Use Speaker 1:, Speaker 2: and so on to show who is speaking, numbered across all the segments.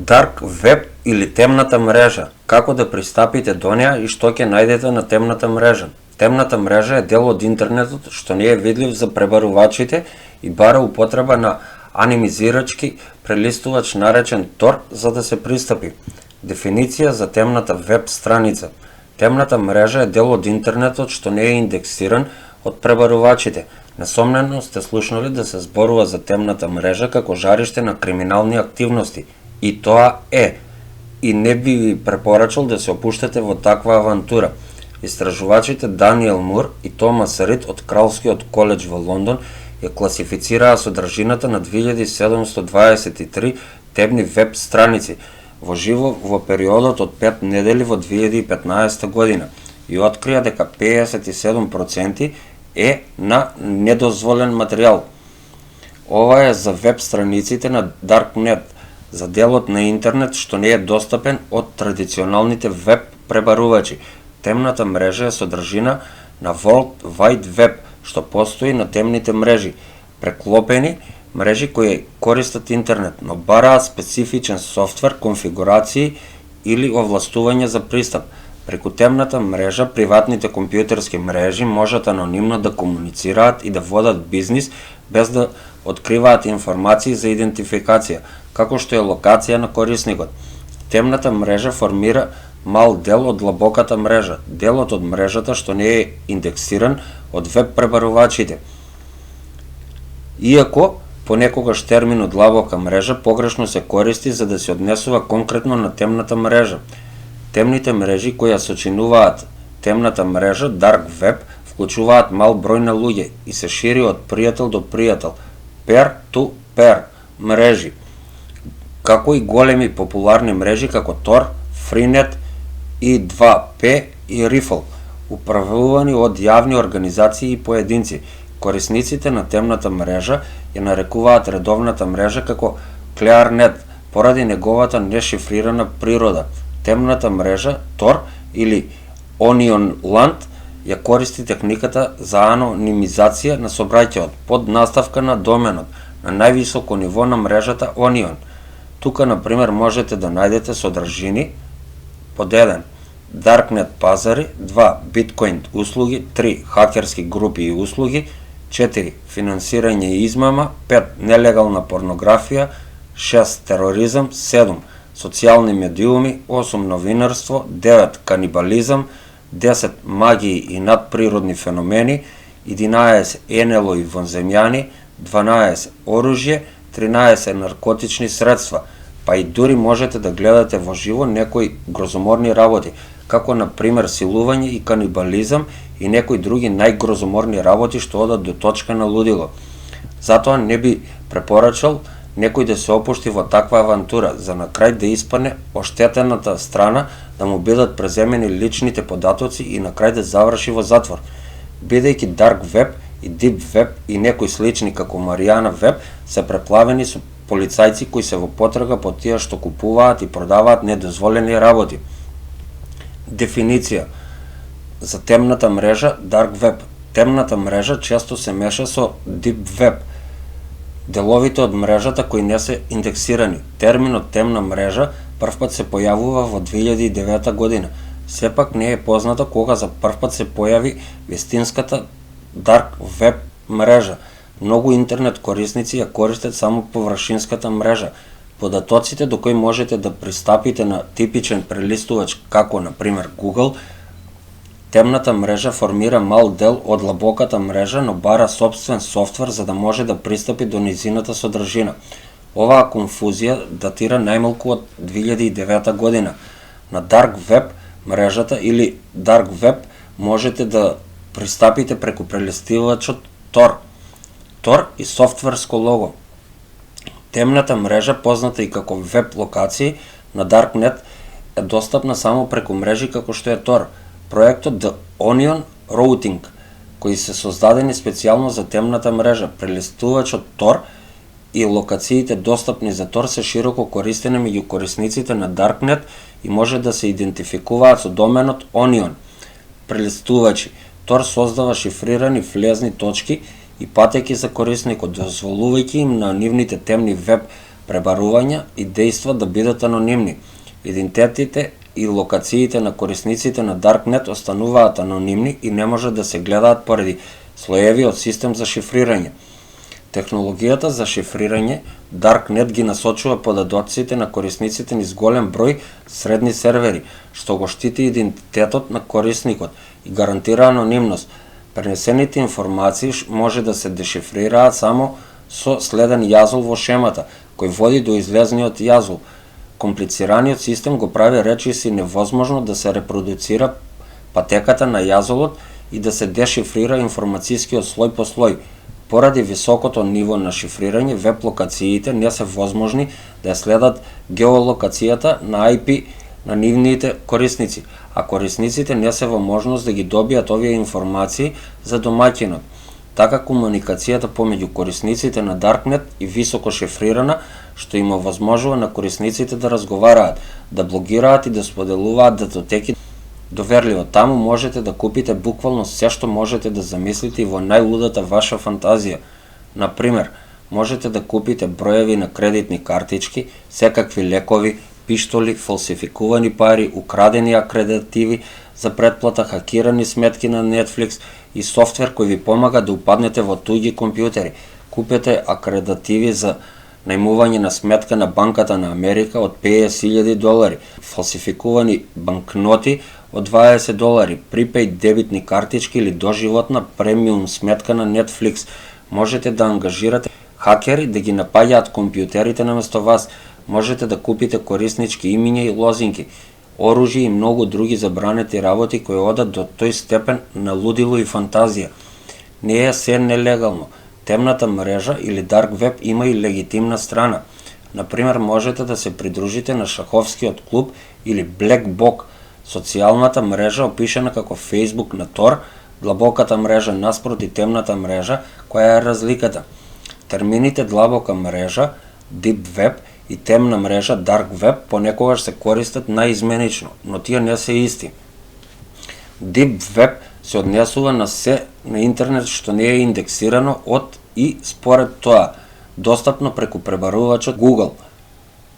Speaker 1: Dark Web или темната мрежа. Како да пристапите до неа и што ќе најдете на темната мрежа. Темната мрежа е дел од интернетот што не е видлив за пребарувачите и бара употреба на анимизирачки прелистувач наречен Tor за да се пристапи. Дефиниција за темната веб страница. Темната мрежа е дел од интернетот што не е индексиран од пребарувачите. Несомнено сте слушнали да се зборува за темната мрежа како жариште на криминални активности. И тоа е. И не би ви препорачал да се опуштате во таква авантура. Истражувачите Даниел Мур и Томас Рид од Кралскиот коледж во Лондон ја класифицираа содржината на 2723 темни веб страници во живо во периодот од 5 недели во 2015 година и открија дека 57% е на недозволен материјал. Ова е за веб страниците на Darknet, за делот на интернет што не е достапен од традиционалните веб пребарувачи. Темната мрежа е содржина на World Wide Web, што постои на темните мрежи, преклопени мрежи кои користат интернет, но бараат специфичен софтвер, конфигурации или овластување за пристап. Преку темната мрежа, приватните компјутерски мрежи можат анонимно да комуницираат и да водат бизнис без да откриваат информации за идентификација, како што е локација на корисникот. Темната мрежа формира мал дел од длабоката мрежа, делот од мрежата што не е индексиран од веб пребарувачите. Иако, понекогаш терминот длабока мрежа погрешно се користи за да се однесува конкретно на темната мрежа. Темните мрежи кои ја сочинуваат темната мрежа, Dark Web, вклучуваат мал број на луѓе и се шири од пријател до пријател, peer-to-peer мрежи, како и големи популарни мрежи како Tor, Freenet, I2P и Riffle, управувани од јавни организации и поединци. Корисниците на темната мрежа ја нарекуваат редовната мрежа како ClearNet, поради неговата нешифрирана природа. Темната мрежа, Tor или Onionland, ја користи техниката за анонимизација на собраќајот под наставка на доменот на највисоко ниво на мрежата Onion. Тука, например, можете да најдете содржини под 1. Darknet пазари, 2. Bitcoin услуги, 3. Хакерски групи и услуги, 4. Финансирање и измама, 5. Нелегална порнографија, 6. Тероризам, 7. Социјални медиуми, 8. Новинарство, 9. Канибализам, 10. Магии и надприродни феномени, 11. НЛО и вонземјани, 12. Оружје, 13. Наркотични средства, па и дури можете да гледате во живо некои грозоморни работи, како на пример силување и канибализам и некои други најгрозоморни работи што одат до точка на лудило. Затоа не би препорачал некој да се опушти во таква авантура, за на крај да испадне оштетената страна, да му бидат преземени личните податоци и на крај да заврши во затвор. Бидејќи Dark Web и Deep Web и некои слични како Mariana Web се преплавени со полицајци кои се во потрага по тие што купуваат и продаваат недозволени работи. Дефиниција за темната мрежа Dark Web. Темната мрежа често се меша со Deep Web, деловите од мрежата кои не се индексирани. Терминот темна мрежа првпат се појавува во 2009 година. Сепак не е познато кога за првпат се појави вистинската Dark Web мрежа. Многу интернет корисници ја користат само површинската мрежа. Податоците до кои можете да пристапите на типичен прелистувач како на пример Google, темната мрежа формира мал дел од длабоката мрежа, но бара сопствен софтвер за да може да пристапи до низината содржина. Оваа конфузија датира најмалку од 2009 година. На Dark Web мрежата или Dark Web можете да пристапите преку прелистувачот Tor. Tor и софтверско лого. Темната мрежа, позната и како веб локации на Darknet, е достапна само преку мрежи како што е Tor. Проектот The Onion Routing, кои се создадени специјално за темната мрежа, прелистувачот Tor и локациите достапни за Tor се широко користени меѓу корисниците на Darknet и може да се идентификуваат со доменот Onion. Прелистувачи Tor создава шифрирани влезни точки и патеки за корисникот, дозволувајќи им на нивните темни веб пребарувања и дејства да бидат анонимни. Идентитетите и локациите на корисниците на Darknet остануваат анонимни и не може да се гледаат поради слоевиот систем за шифрирање. Технологијата за шифрирање Darknet ги насочува податоците на корисниците низ голем број средни сервери, што го штити идентитетот на корисникот и гарантира анонимност. Пренесените информации може да се дешифрираат само со следен јазол во шемата, кој води до излезниот јазол. Комплицираниот систем го прави речиси невозможно да се репродуцира патеката на јазолот и да се дешифрира информацијскиот слој по слој. Поради високото ниво на шифрирање, веб локациите не се возможни да ја следат геолокацијата на IP на нивните корисници, а корисниците не се во можност да ги добијат овие информации за домаќинот. Така комуникацијата помеѓу корисниците на Darknet е високо шифрирана, што им овозможува на корисниците да разговараат, да блогираат и да споделуваат датотеки доверливо. Таму можете да купите буквално се што можете да замислите и во најлудата ваша фантазија. Например, можете да купите броеви на кредитни картички, секакви лекови, пиштоли, фалсификувани пари, украдени акредитиви за претплата, хакирани сметки на Netflix и софтвер кој ви помага да упаднете во туѓи компјутери. Купете акредитиви за најмување на сметка на Банката на Америка од $50,000, фалсификувани банкноти од $20, припејд дебитни картички или доживотна премиум сметка на Netflix. Можете да ангажирате хакери да ги напаѓаат компјутерите наместо вас. Можете да купите кориснички имиња и лозинки, оружје и многу други забранети работи кои одат до тој степен на лудило и фантазија. Не е се нелегално. Темната мрежа или Dark Web има и легитимна страна. Например, можете да се придружите на шаховскиот клуб или Black Box, социјалната мрежа опишана како Facebook на Tor, длабоката мрежа наспроти темната мрежа, која е разликата. Термините длабока мрежа, Deep Web и темна мрежа, Dark Web, понекогаш се користат наизменично, но тие не се исти. Deep Web се однесува на се на интернет што не е индексирано од и според тоа, достапно преку пребарувачот Google.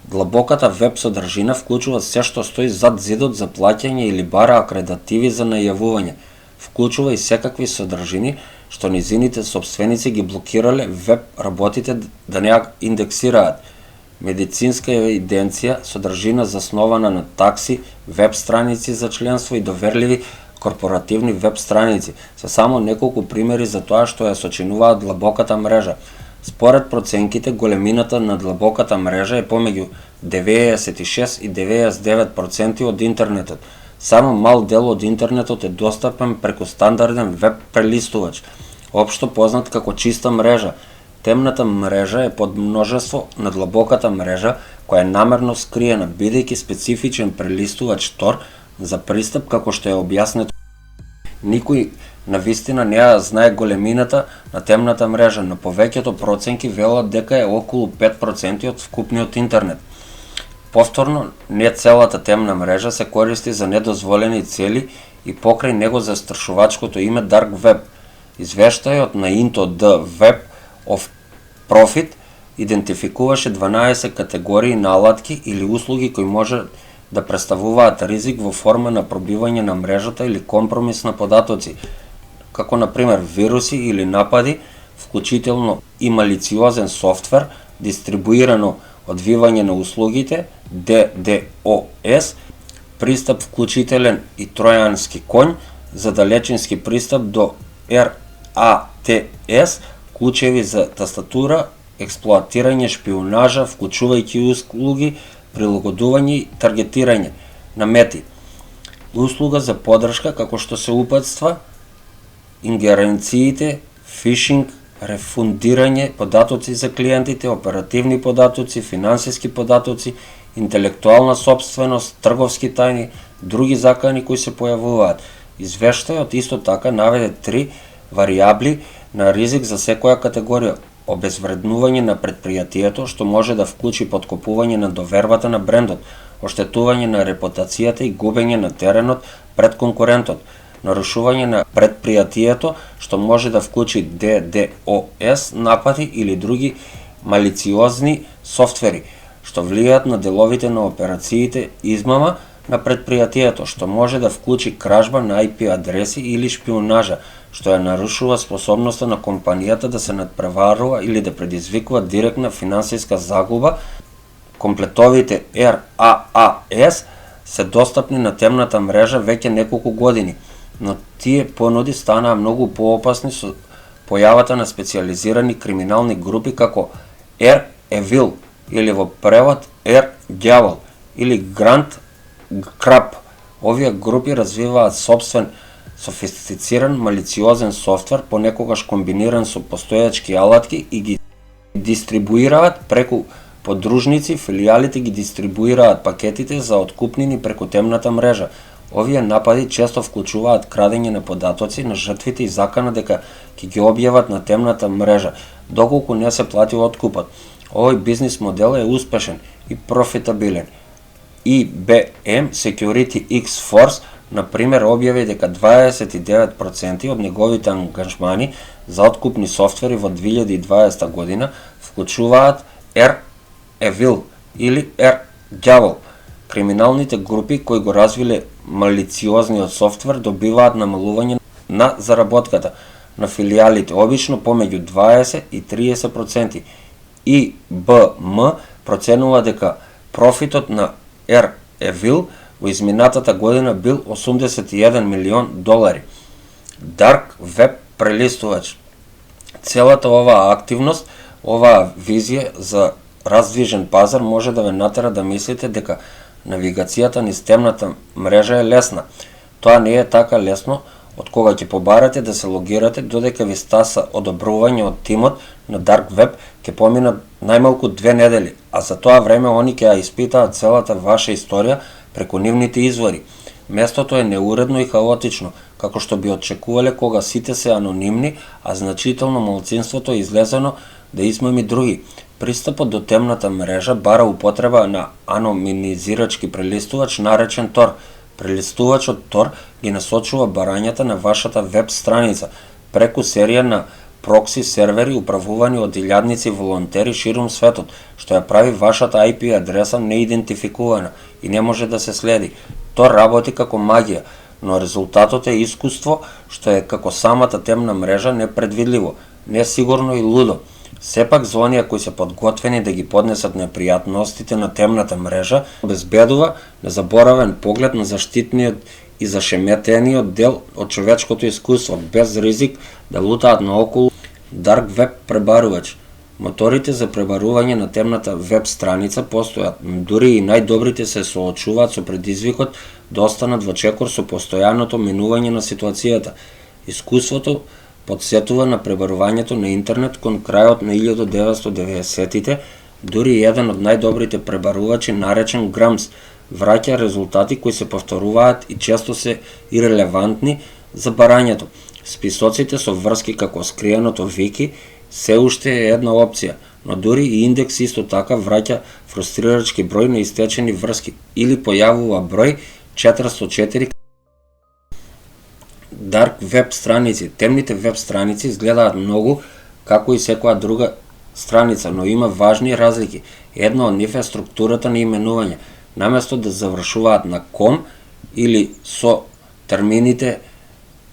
Speaker 1: Длабоката веб содржина вклучува се што стои зад зидот за плаќање или бара акредитиви за најавување. Вклучува и секакви содржини што низините собственици ги блокирале веб работите да не ја индексираат. Медицинска евиденција, содржина заснована на такси, веб страници за членство и доверливи корпоративни веб страници се само неколку примери за тоа што ја сочинуваат длабоката мрежа. Според проценките, големината на длабоката мрежа е помеѓу 96 и 99% од интернетот. Само мал дел од интернетот е достапен преку стандарден веб прелистувач, општо познат како чиста мрежа. Темната мрежа е подмножество на длабоката мрежа, која е намерно скриена, бидејќи специфичен прелистувач Tor за пристап како што е објаснето. Никој навистина не ја знае големината на темната мрежа, но повеќето проценки велат дека е околу 5% од вкупниот интернет. Повторно, не целата темна мрежа се користи за недозволени цели и покрај него застрашувачкото име Dark Web. Извештајот на Into the Web of Profit идентификуваше 12 категории на алатки или услуги кои може да представуваат ризик во форма на пробивање на мрежата или компромис на податоци, како например вируси или напади, вклучително и малициозен софтвер, дистрибуирано одвивање на услугите, DDoS, пристап вклучителен и тројански конј, задалечински пристап до RATS, клучеви за тастатура, експлоатирање шпионажа, вклучувајќи услуги, прилагодување и таргетирање на мети. Услуга за подршка како што се упатства, ингеренциите, фишинг, рефундирање, податоци за клиентите, оперативни податоци, финансиски податоци, интелектуална собственост, трговски тајни, други закани кои се појавуваат. Извештајот исто така наведе 3 варијабли на ризик за секоја категорија: обезвреднување на предпријатието, што може да вклучи поткопување на довербата на брендот, оштетување на репутацијата и губење на теренот пред конкурентот, нарушување на предпријатието, што може да вклучи DDoS напади или други малициозни софтвери, што влијаат на деловите на операциите измама на претпријатието, што може да вклучи кражба на IP адреси или шпионажа, што ја нарушува способноста на компанијата да се надпреварува или да предизвикува директна финансиска загуба. Комплетовите RAAS се достапни на темната мрежа веќе неколку години, но тие понуди станаа многу поопасни со појавата на специјализирани криминални групи како Air Evil или во превод Air Дјавол или Grand Крап. Овие групи развиваат собствен софистициран малициозен софтвер, понекогаш комбиниран со постојачки алатки и ги дистрибуираат преку подружници, филијалите ги дистрибуираат пакетите за откупнини преку темната мрежа. Овие напади често вклучуваат крадење на податоци на жртвите и закана дека ќе ги објават на темната мрежа, доколку не се плати откупот. Овој бизнис модел е успешен и профитабилен. IBM Security X-Force, например, објави дека 29% од неговите ангажмани за откупни софтвери во 2020 година вклучуваат Air Evil или Air Дјавол. Криминалните групи кои го развиле малициозниот софтвер добиваат намалување на заработката на филијалите, обично помеѓу 20 и 30%. IBM проценува дека профитот на Air Evil во изминатата година бил $81 милион. Dark Web прелистувач. Целата оваа активност, оваа визија за раздвижен пазар може да ве натера да мислите дека навигацијата низ темната мрежа е лесна. Тоа не е така лесно од кога ќе побарате да се логирате, додека ви стаса одобрување од тимот на Dark Web ќе поминат најмалку 2 недели, а за тоа време они ќе ја испитаат целата ваша историја преку нивните извори. Местото е неуредно и хаотично, како што би очекувале кога сите се анонимни, а значително малцинството е излезено да измами други. Пристапот до темната мрежа бара употреба на анонимизирачки прелистувач наречен Tor. Прелистувачот Tor ги насочува барањата на вашата веб страница преку серија на прокси сервери управувани од илјадници волонтери ширум светот, што ја прави вашата IP адреса неидентификувана и не може да се следи. Tor работи како магија, но резултатот е искуство што е како самата темна мрежа непредвидливо, несигурно и лудо. Сепак за оние кои се подготвени да ги поднесат непријатностите на темната мрежа, обезбедува незаборавен поглед на заштитниот и зашеметениот дел од човечкото искуство, без ризик да лутаат наоколу. Dark Web пребарувач. Моторите за пребарување на темната веб страница постојат, но дури и најдобрите се соочуваат со предизвикот да останат во чекор со постојаното менување на ситуацијата. Искуството подсетува на пребарувањето на интернет кон крајот на 1990-тите, дури еден од најдобрите пребарувачи наречен Grams враќа резултати кои се повторуваат и често се ирелевантни за барањето. Списоците со врски како скриеното Вики се уште е една опција, но дури и индекс исто така враќа фрустрирачки број на истечени врски или појавува број 404. Dark веб страници. Темните веб страници изгледаат многу како и секоја друга страница, но има важни разлики. Една од нив е структурата на именување. Наместо да завршуваат на com или со термините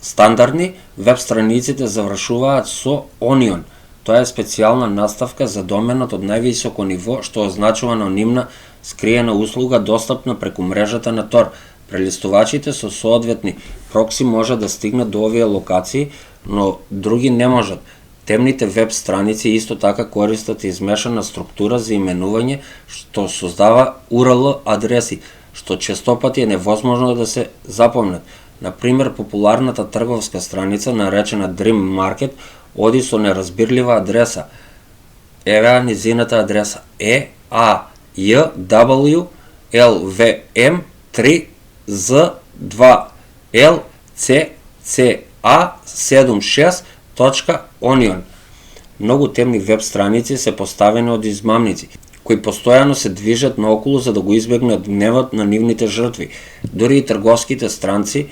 Speaker 1: стандардни, веб страниците завршуваат со Onion. Тоа е специјална наставка за доменот од највисоко ниво што означува анонимна скриена услуга достапна преку мрежата на Tor. Прелистувачите со соодветни прокси можат да стигнат до овие локации, но други не можат. Темните веб страници исто така користат измешана структура за именување што создава URL адреси, што честопати е невозможно да се запомнат. Например, популарната трговска страница наречена Dream Market оди со неразбирлива адреса. Еве низината адреса EAYWLVM3Z2LCCA76.onion. Многу темни веб страници се поставени од измамници, кои постојано се движат наоколу за да го избегнат гневот на нивните жртви. Дури и трговските странци,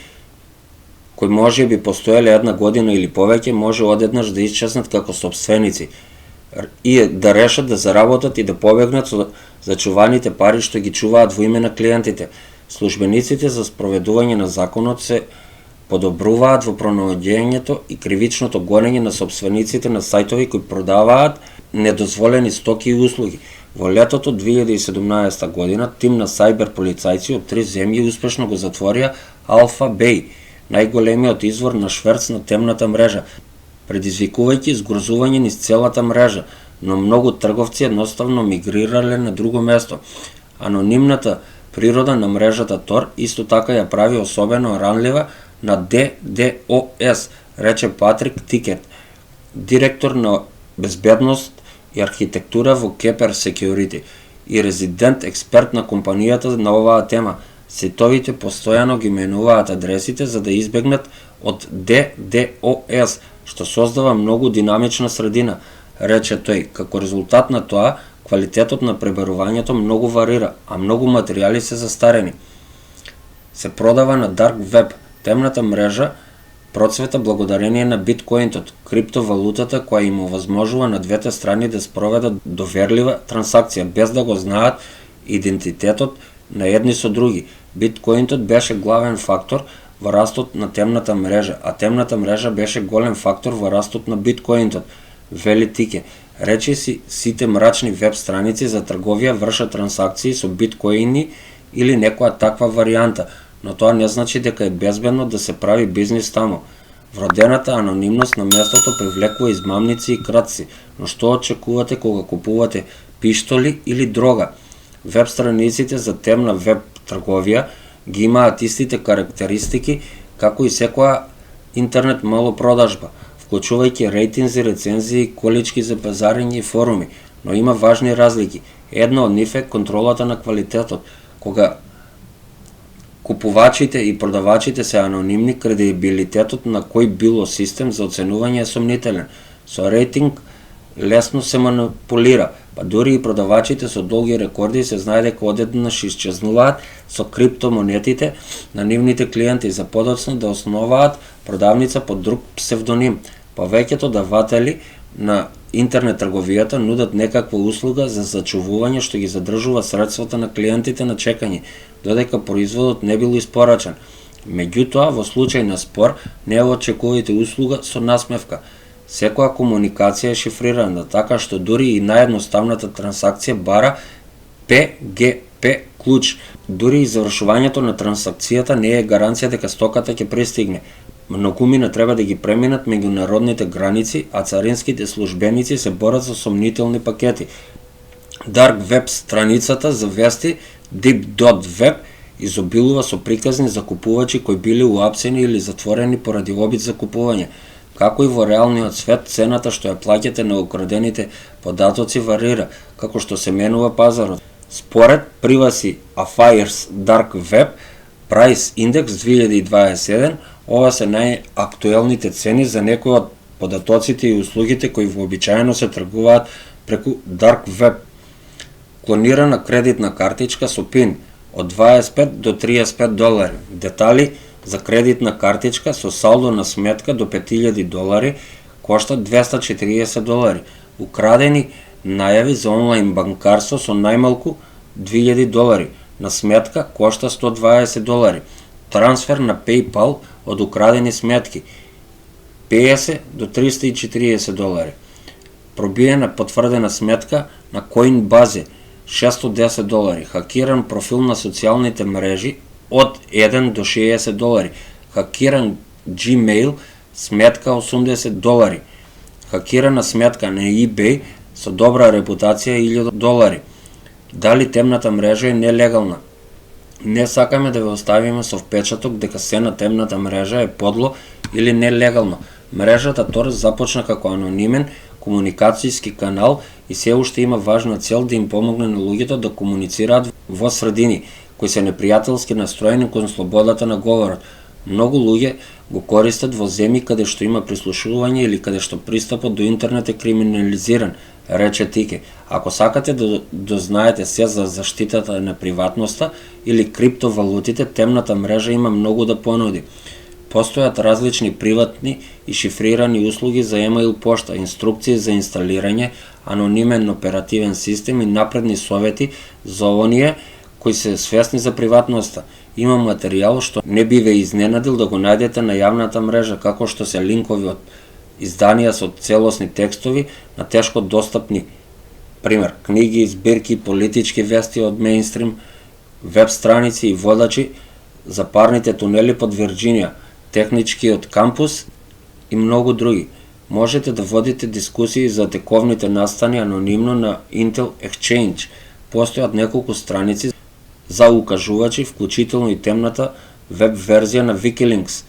Speaker 1: кои може би постоеле една година или повеќе, може одеднаш да исчезнат како сопственици. и да решат да заработат и да побегнат со зачуваните пари што ги чуваат во име на клиентите. Службениците за спроведување на законот се подобруваат во пронаоѓањето и кривичното гонење на сопствениците на сајтови кои продаваат недозволени стоки и услуги. Во летото 2017 година тим на сајбер полицајци од 3 земји успешно го затворија Alpha Bay, најголемиот извор на шверц на темната мрежа, предизвикувајќи згрозување низ целата мрежа, но многу трговци едноставно мигрирале на друго место. Анонимната природа на мрежата Tor исто така ја прави особено ранлива на DDoS, рече Патрик Тикет, директор на безбедност и архитектура во Kepper Security и резидент експерт на компанијата на оваа тема. Ситовите постојано ги менуваат адресите за да избегнат од DDoS, што создава многу динамична средина, рече тој. Како резултат на тоа, квалитетот на пребарувањето многу варира, а многу материјали се застарени. Се продава на Dark Web. Темната мрежа процвета благодарение на биткоинтот, криптовалутата која им овозможува на двете страни да спроведат доверлива трансакција без да го знаат идентитетот на едни со други. Биткоинтот беше главен фактор во растот на темната мрежа, а темната мрежа беше голем фактор во растот на биткоинтот, вели Тике. Речи си сите мрачни веб страници за трговија вршат трансакции со биткоини или некоја таква варијанта, но тоа не значи дека е безбедно да се прави бизнис таму. Вродената анонимност на местото привлекува измамници и кратци, но што очекувате кога купувате пиштоли или дрога? Веб страниците за темна веб трговија ги имаат истите карактеристики како и секоја интернет малопродажба, вклучувајќи рейтинзи, рецензии, колички за пазарење и форуми, но има важни разлики. Една од нив е контролата на квалитетот. Кога купувачите и продавачите се анонимни, кредибилитетот на кој било систем за оценување е сомнителен. Со рейтинг лесно се манипулира, па дури и продавачите со долги рекорди се знае дека одеднаш исчезнуваат со криптомонетите на нивните клиенти за подоцна да основаат продавница под друг псевдоним. Повеќето даватели на интернет трговијата нудат некаква услуга за зачувување што ги задржува средствата на клиентите на чекање, додека производот не бил испорачен. Меѓутоа, во случај на спор, не очекувате услуга со насмевка. Секоја комуникација е шифрирана, така што дури и наједноставната трансакција бара PGP клуч. Дури и завршувањето на трансакцијата не е гаранција дека стоката ќе пристигне. Многумина треба да ги преминат меѓународните граници, а царинските службеници се борат за сомнителни пакети. Dark Web страницата за вести Deep.web изобилува со приказни за купувачи кои биле уапсени или затворени поради обид за купување. Како и во реалниот свет, цената што ја плаќате на украдените податоци варира, како што се менува пазарот. Според Privacy Affairs Dark Web Price Index 2021, ова се најактуелните цени за некои од податоците и услугите кои вообичаено се тргуваат преку Dark Web. Клонирана кредитна картичка со пин од 25 до 35 долари. Детали за кредитна картичка со салдо на сметка до 5000 долари кошта 240 долари. Украдени најави за онлайн банкарство со најмалку 2000 долари. На сметка кошта 120 долари. Трансфер на PayPal од украдени сметки 50 до 340 долари. Пробиена потврдена сметка на Coinbase 610 долари. Хакиран профил на социјалните мрежи од 1 до 60 долари. Хакиран Gmail сметка 80 долари. Хакирана сметка на eBay со добра репутација 1000 долари. Дали темната мрежа е нелегална? Не сакаме да ве оставиме со впечаток дека се на темната мрежа е подло или нелегално. Мрежата Tor започна како анонимен комуникацијски канал и се уште има важна цел да им помогне на луѓето да комуницираат во средини кои се непријателски настроени кон слободата на говорот. Многу луѓе го користат во земји каде што има прислушување или каде што пристапот до интернет е криминализиран, рече Тике. Ако сакате да дознаете се за заштитата на приватноста или криптовалутите, темната мрежа има многу да понуди. Постојат различни приватни и шифрирани услуги за емейл пошта, инструкции за инсталирање, анонимен оперативен систем и напредни совети за оние кои се свесни за приватноста. Има материјал што не би ве изненадил да го најдете на јавната мрежа, како што се линкови од изданија со целосни текстови на тешко достапни, пример, книги, збирки, политички вести од мејнстрим, веб страници и водачи за парните тунели под Вирџинија, техничкиот кампус и многу други. Можете да водите дискусии за тековните настани анонимно на Intel Exchange. Постојат неколку страници за укажувачи, вклучително и темната веб верзија на Wikileaks,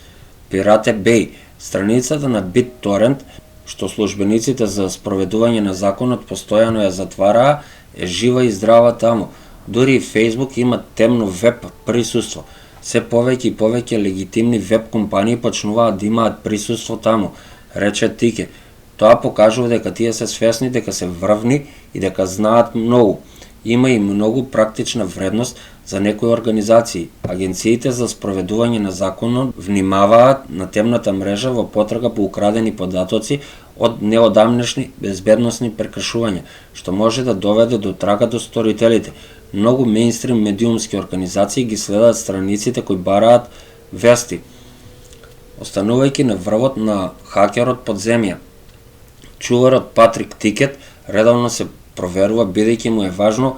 Speaker 1: Pirate Bay, страницата на BitTorrent, што службениците за спроведување на законот постојано ја затвараа, е жива и здрава таму. Дури и Facebook има темно веб присуство. Се повеќе и повеќе легитимни веб компании почнуваат да имаат присуство таму, рече Тике. Тоа покажува дека тие се свесни дека се врвни и дека знаат многу. Има и многу практична вредност за некои организации. Агенциите за спроведување на законот внимаваат на темната мрежа во потрага по украдени податоци од неодамнешни безбедносни прекршувања, што може да доведе до трага до сторителите. Многу мејнстрим медиумски организации ги следат страниците кои бараат вести, останувајќи на врвот на хакерот под земја. Чуварот Патрик Тикет редовно се проверува бидејќи му е важно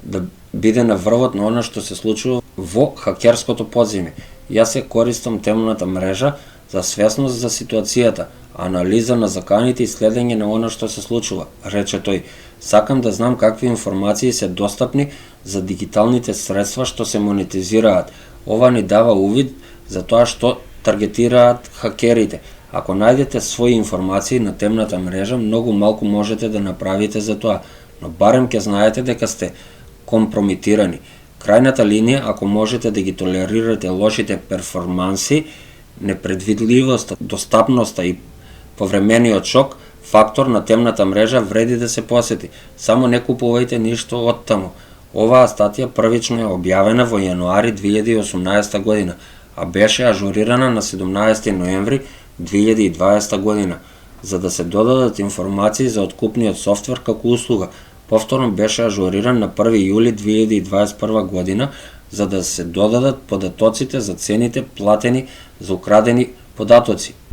Speaker 1: да биде на врвот на она што се случува во хакерското подземје. Јас се користам темната мрежа за свесност за ситуацијата, анализа на заканите и следење на она што се случува, рече тој. Сакам да знам какви информации се достапни за дигиталните средства што се монетизираат. Ова ни дава увид за тоа што таргетираат хакерите. Ако најдете своји информации на темната мрежа, многу малку можете да направите за тоа, но барем ќе знаете дека сте компромитирани. Крајната линија, ако можете да ги толерирате лошите перформанси, непредвидливоста, достапноста и повремениот шок, фактор на темната мрежа вреди да се посети. Само не купувајте ништо од таму. Оваа статија првично е објавена во јануари 2018 година, а беше ажурирана на 17 ноември 2020 година, за да се додадат информации за откупниот софтвер како услуга. Повторно беше ажуриран на 1 јули 2021 година, за да се додадат податоците за цените платени за украдени податоци.